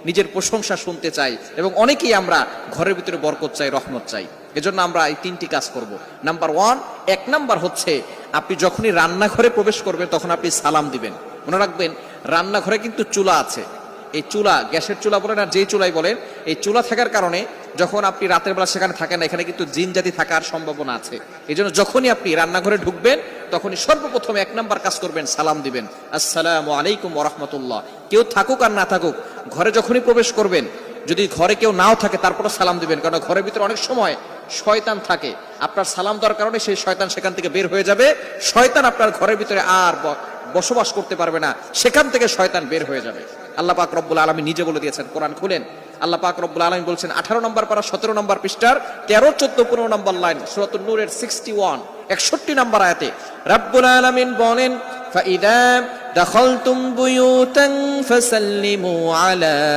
নিজের প্রশংসা শুনতে চাই, এবং অনেকেই আমরা ঘরের ভিতরে বরকত চাই, রহমত চাই। এজন্য আমরা এই 3টি কাজ করব। নাম্বার 1, 1 নাম্বার হচ্ছে আপনি যখনই রান্নাঘরে প্রবেশ করবেন তখন আপনি সালাম দিবেন। মনে রাখবেন, রান্নাঘরে কিন্তু চুলা আছে। এই চুলা, গ্যাসের চুলা বলেন আর যেই চুলাই বলেন, এই চুলা থাকার কারণে যখন আপনি রাতের বেলা সেখানে থাকেন না, এখানে কিন্তু জিন জাতি থাকার সম্ভাবনা আছে। এই জন্য যখনই আপনি রান্নাঘরে ঢুকবেন তখনই সর্বপ্রথম 1 নাম্বার কাজ করবেন, সালাম দিবেন, আসসালামু আলাইকুম ওয়া রাহমাতুল্লাহ। কেউ থাকুক আর না থাকুক, ঘরে যখনই প্রবেশ করবেন, যদি ঘরে কেউ নাও থাকে তারপরে সালাম দিবেন, কারণ ঘরের ভিতরে অনেক সময় শয়তান থাকে। আপনার সালাম দেওয়ার কারণে সেই শয়তান সেখান থেকে বের হয়ে যাবে। শয়তান আপনার ঘরের ভিতরে আর বসবাস করতে পারবে না, সেখান থেকে শয়তান বের হয়ে যাবে। আল্লাহ পাক রব্বুল আলামিন নিজে বলে দিয়েছেন, কোরআন খুলেন, আল্লাহ পাক রব্বুল আলামিন বলছেন 18 নম্বর পারা 17 নম্বর পৃষ্ঠার 13, 14, 15 নম্বর লাইন, সূরাতুন নূরের 61, 61 নম্বর আয়াতে রব্বুল আলামিন বলেন, ফাইদা দাখালতুম বুয়ুতান ফাসাল্লিমু আলা